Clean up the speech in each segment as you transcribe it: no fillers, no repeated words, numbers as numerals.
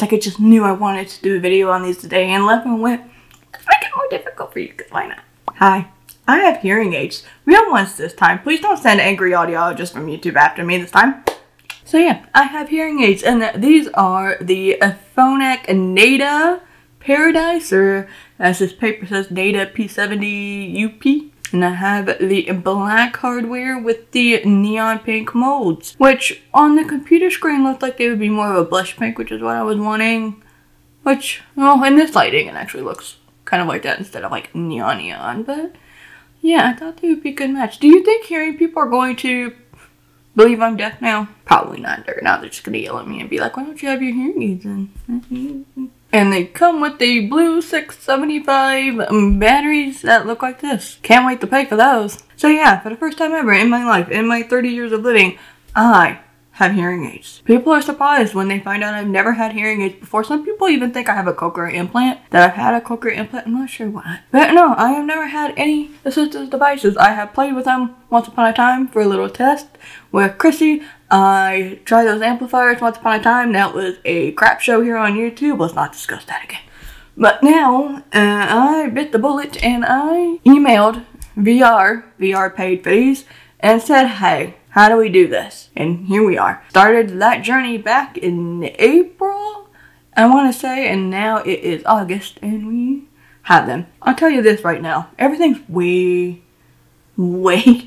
like it just knew I wanted to do a video on these today, and left and went, let's make it more difficult for you, because why not? Hi, I have hearing aids. Real ones this time. Please don't send angry audiologists from YouTube after me this time. So yeah, I have hearing aids, and these are the Phonak Naida Paradise, or as this paper says, Naida P70-UP. And I have the black hardware with the neon pink molds, which on the computer screen looked like they would be more of a blush pink, which is what I was wanting. Which, well, in this lighting, it actually looks kind of like that instead of like neon. But yeah, I thought they would be a good match. Do you think hearing people are going to believe I'm deaf now? Probably not. Now they're just going to yell at me and be like, why don't you have your hearing aids in? And they come with the blue 675 batteries that look like this. Can't wait to pay for those. So yeah, for the first time ever in my life, in my 30 years of living, I have hearing aids. People are surprised when they find out I've never had hearing aids before. Some people even think I have a cochlear implant, that I've had a cochlear implant. I'm not sure why. But no, I have never had any assistive devices. I have played with them once upon a time for a little test with Chrissy. I tried those amplifiers once upon a time. That was a crap show here on YouTube. Let's not discuss that again. But now, I bit the bullet and I emailed VR paid for these, and said, hey, how do we do this? And here we are. Started that journey back in April, I want to say, and now it is August and we have them. I'll tell you this right now. Everything's way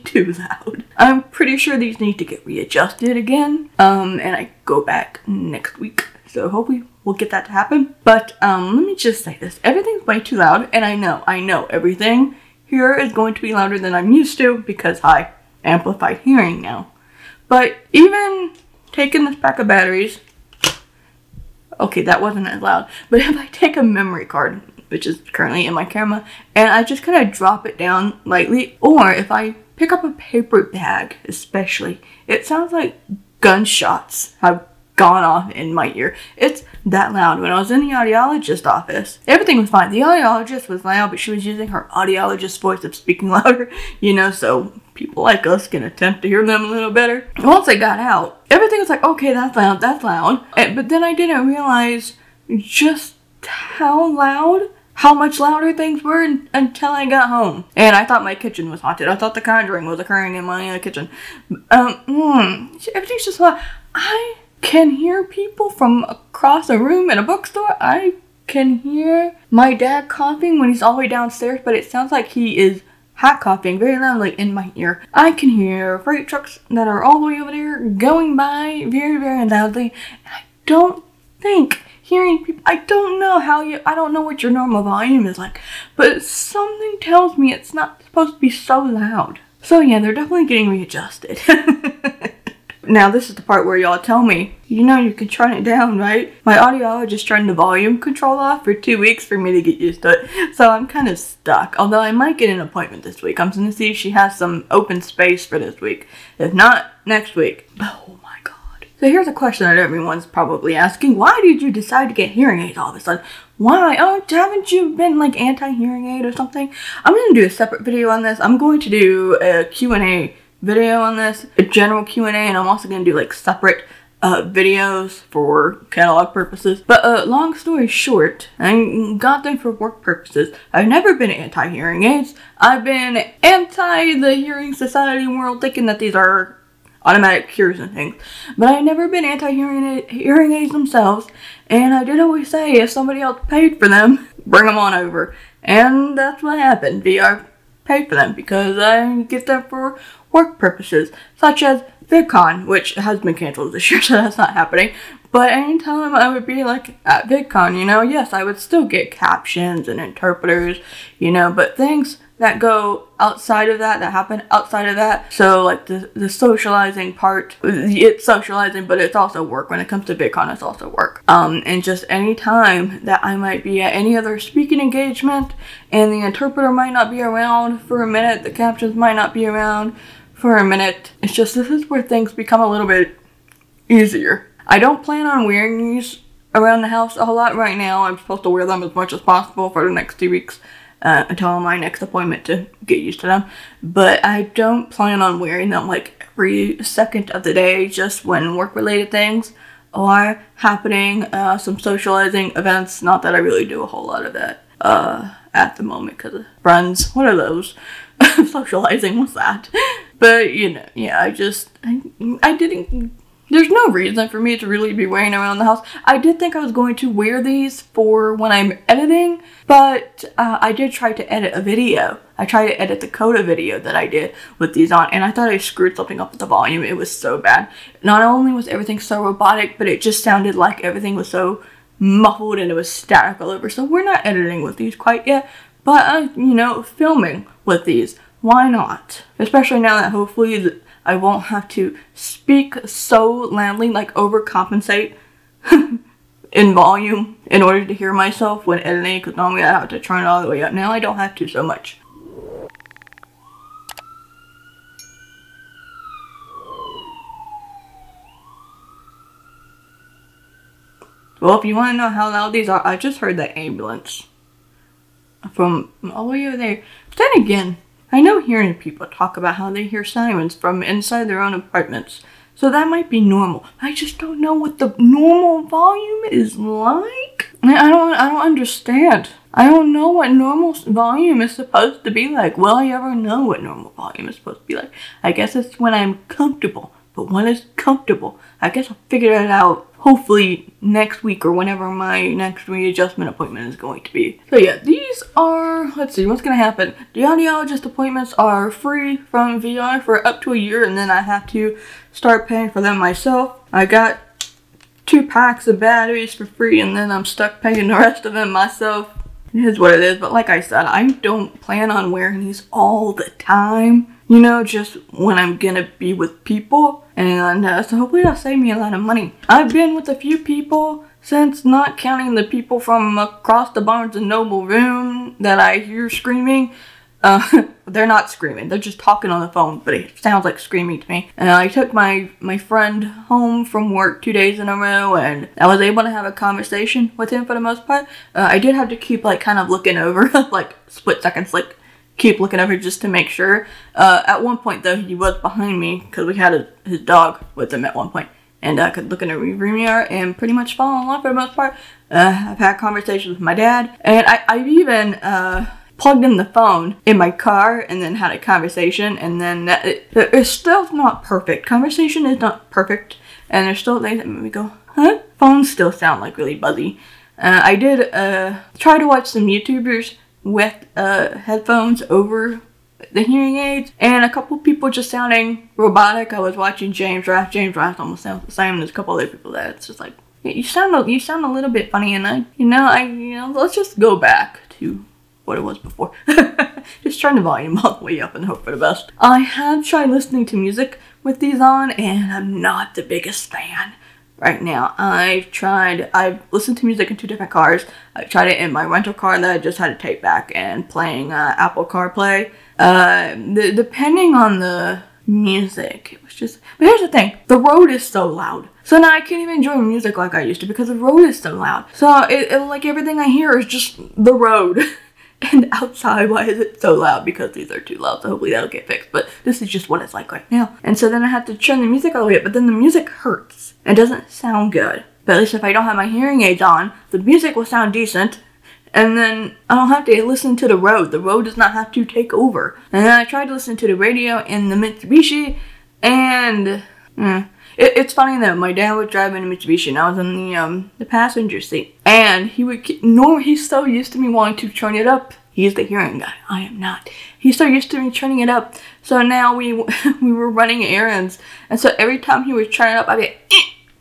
too loud. I'm pretty sure these need to get readjusted again. And I go back next week. So hopefully we'll get that to happen. But let me just say this. Everything's way too loud, and I know everything here is going to be louder than I'm used to because I amplified hearing now. But even taking this pack of batteries, okay, that wasn't as loud, but if I take a memory card, which is currently in my camera, and I just kind of drop it down lightly, or if I pick up a paper bag especially, it sounds like gunshots have gone off in my ear. It's that loud. When I was in the audiologist office, everything was fine. The audiologist was loud, but she was using her audiologist voice of speaking louder, you know, so people like us can attempt to hear them a little better. Once I got out, everything was like, okay, that's loud, but then I didn't realize just how much louder things were until I got home. And I thought my kitchen was haunted. I thought The Conjuring was occurring in my kitchen. Everything's just loud. I can hear people from across a room in a bookstore. I can hear my dad coughing when he's all the way downstairs, but it sounds like he is hot coughing very loudly in my ear. I can hear freight trucks that are all the way over there going by very loudly. And I don't think hearing people, I don't know what your normal volume is like, but something tells me it's not supposed to be so loud. So yeah, they're definitely getting readjusted. Now this is the part where y'all tell me, you know you can turn it down, right? My audiologist turned the volume control off for 2 weeks for me to get used to it. So I'm kind of stuck. Although I might get an appointment this week. I'm going to see if she has some open space for this week. If not, next week. Oh my god. So here's a question that everyone's probably asking. Why did you decide to get hearing aids all of a sudden? Why? Oh, haven't you been like anti-hearing aid or something? I'm going to do a separate video on this. I'm going to do a Q&A video on this, a general Q&A, and I'm also going to do like separate videos for catalog purposes. But long story short, I got them for work purposes. I've never been anti-hearing aids. I've been anti the hearing society world, thinking that these are automatic cures and things. But I've never been anti-hearing aids themselves, and I did always say if somebody else paid for them, bring them on over. And that's what happened. VR paid for them because I get them for work purposes, such as VidCon, which has been canceled this year, so that's not happening. But anytime I would be like at VidCon, you know, yes, I would still get captions and interpreters, you know, but things that go outside of that, that happen outside of that. So like the socializing part, it's socializing, but it's also work. When it comes to VidCon, it's also work. And just any time that I might be at any other speaking engagement and the interpreter might not be around for a minute, the captions might not be around for a minute. It's just, this is where things become a little bit easier. I don't plan on wearing these around the house a whole lot right now. I'm supposed to wear them as much as possible for the next 2 weeks. Until my next appointment to get used to them. But I don't plan on wearing them like every second of the day, just when work-related things are happening, some socializing events. Not that I really do a whole lot of that at the moment because of friends. What are those? Socializing, what's that? But, you know, yeah, I didn't, there's no reason for me to really be wearing around the house. I did think I was going to wear these for when I'm editing, but I did try to edit a video. I tried to edit the Coda video that I did with these on, and I thought I screwed something up with the volume. It was so bad. Not only was everything so robotic, but it just sounded like everything was so muffled and it was static all over. So we're not editing with these quite yet, but you know, filming with these. Why not? Especially now that hopefully I won't have to speak so loudly, like overcompensate in volume in order to hear myself when editing, because normally I have to turn it all the way up. Now I don't have to so much. Well, if you want to know how loud these are, I just heard that ambulance from all the way over there. But then again, I know hearing people talk about how they hear sirens from inside their own apartments. So that might be normal. I just don't know what the normal volume is like. I don't understand. I don't know what normal volume is supposed to be like. Will I ever know what normal volume is supposed to be like? I guess it's when I'm comfortable. But when it's comfortable, I guess I'll figure it out hopefully next week or whenever my next readjustment appointment is going to be. So yeah, these are, let's see, what's going to happen. The audiologist appointments are free from VR for up to a year, and then I have to start paying for them myself. I got 2 packs of batteries for free, and then I'm stuck paying the rest of them myself. It is what it is, but like I said, I don't plan on wearing these all the time. You know, just when I'm gonna be with people, and so hopefully that'll save me a lot of money. I've been with a few people since, not counting the people from across the Barnes & Noble room that I hear screaming. They're not screaming, they're just talking on the phone, but it sounds like screaming to me. And I took my friend home from work 2 days in a row, and I was able to have a conversation with him for the most part. I did have to keep like kind of looking over, like split seconds, like keep looking over just to make sure. At one point though, he was behind me because we had his dog with him at one point, and I could look in the rearview mirror and pretty much follow along for the most part. I've had conversations with my dad, and I've even plugged in the phone in my car and then had a conversation, and then it's still not perfect. Conversation is not perfect, and there's still things that make me go, huh? Phones still sound like really buzzy. I did try to watch some YouTubers with headphones over the hearing aids, and a couple people just sounding robotic. I was watching James Raft. James Raft almost sounds the same. There's a couple other people that it's just like, yeah, you sound a little bit funny, and let's just go back to what it was before. Just turn the volume all the way up and hope for the best. I have tried listening to music with these on, and I'm not the biggest fan right now. I've listened to music in 2 different cars. I tried it in my rental car that I just had to take back, and playing Apple CarPlay. Depending on the music, it was just, but here's the thing, the road is so loud. So now I can't even enjoy music like I used to because the road is so loud. So it like everything I hear is just the road. And outside, why is it so loud? Because these are too loud, so hopefully that'll get fixed. But this is just what it's like right now. And so then I have to turn the music all the way up, but then the music hurts. It doesn't sound good. But at least if I don't have my hearing aids on, the music will sound decent. And then I don't have to listen to the road. The road does not have to take over. And then I tried to listen to the radio in the Mitsubishi, and it's funny though. My dad was driving a Mitsubishi, and I was in the passenger seat. And he's so used to me wanting to turn it up. He's the hearing guy. I am not. He's so used to me turning it up. So now we were running errands, and so every time he was turning it up, I'd be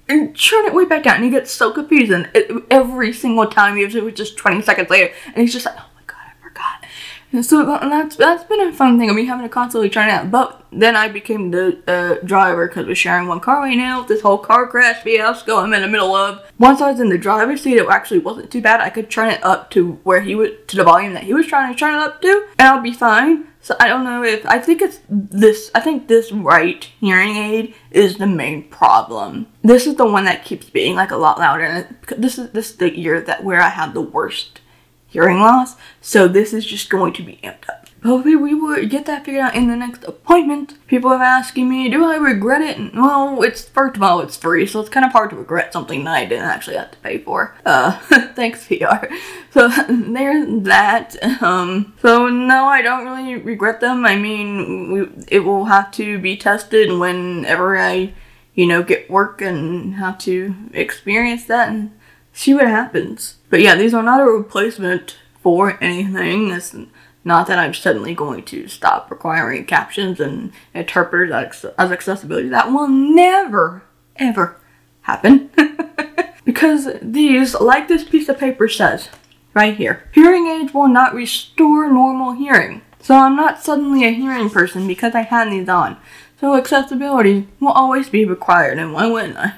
and turn it way back down. And he gets so confused, and every single time, it was just 20 seconds later, and he's just like, oh my god, I forgot. And so that's been a fun thing of me having to constantly turn it out. But then I became the driver because we're sharing one car right now. This whole car crash fiasco I'm in the middle of. Once I was in the driver's seat, it actually wasn't too bad. I could turn it up to where to the volume that he was trying to turn it up to, and I'll be fine. So I don't know if, I think this right hearing aid is the main problem. This is the one that keeps being like a lot louder, and this is the ear where I have the worst hearing loss. So this is just going to be amped up. hopefully we will get that figured out in the next appointment. People have asking me, do I regret it? And, well, first of all, it's free, so it's kind of hard to regret something that I didn't actually have to pay for. Thanks, PR. So there's that. So no, I don't really regret them. I mean, it will have to be tested whenever I, get work and have to experience that and see what happens. But yeah, these are not a replacement for anything. It's not that I'm suddenly going to stop requiring captions and interpreters as accessibility. That will never, ever happen. Because these, like this piece of paper says, right here, hearing aids will not restore normal hearing. So I'm not suddenly a hearing person because I had these on. So accessibility will always be required, and why wouldn't I?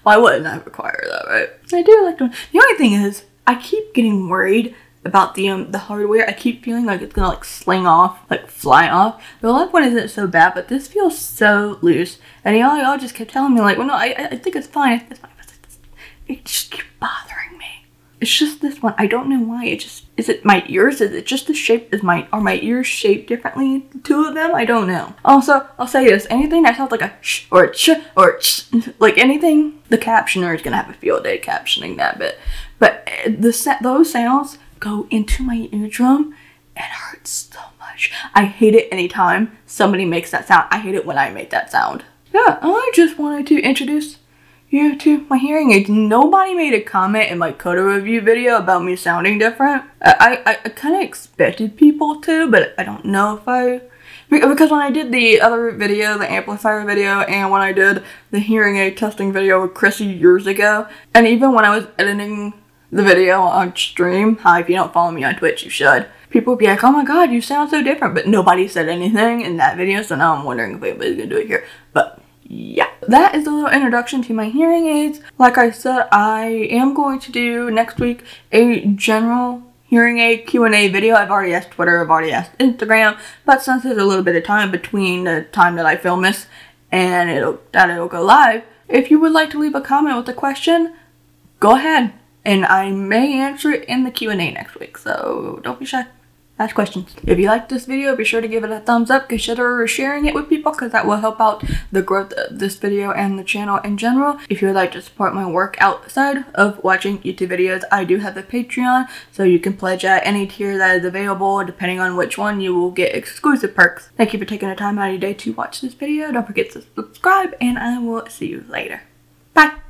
Why wouldn't I require that, right? I do like to. The only thing is, I keep getting worried about the hardware. I keep feeling like it's gonna like sling off, like fly off. The left one isn't so bad, but this feels so loose. And y'all just kept telling me like, well, no, I think it's fine. It's fine. It just keeps bothering me. It's just this one. I don't know why. Is it my ears? Is it just the shape? Are my ears shaped differently? The two of them? I don't know. Also, I'll say this. Anything that sounds like a sh or a ch or a ch, like anything, the captioner is gonna have a field day captioning that bit. But those sounds go into my eardrum and hurts so much. I hate it anytime somebody makes that sound. I hate it when I make that sound. Yeah, I just wanted to introduce you to my hearing aids. Nobody made a comment in my Coda review video about me sounding different. I kind of expected people to, but I don't know if because when I did the other video, the amplifier video, and when I did the hearing aid testing video with Chrissy years ago, and even when I was editing the video on stream, if you don't follow me on Twitch, you should. People would be like, oh my god, you sound so different, but nobody said anything in that video, so now I'm wondering if anybody's gonna do it here. But yeah, that is a little introduction to my hearing aids. Like I said, I am going to do next week a general hearing aid Q&A video. I've already asked Twitter, I've already asked Instagram, but since there's a little bit of time between the time that I film this and it'll go live, if you would like to leave a comment with a question, go ahead. And I may answer it in the Q&A next week, so don't be shy. Ask questions. If you liked this video, be sure to give it a thumbs up. Consider sharing it with people because that will help out the growth of this video and the channel in general. If you would like to support my work outside of watching YouTube videos, I do have a Patreon, so you can pledge at any tier that is available. Depending on which one, you will get exclusive perks. Thank you for taking the time out of your day to watch this video. Don't forget to subscribe, and I will see you later. Bye!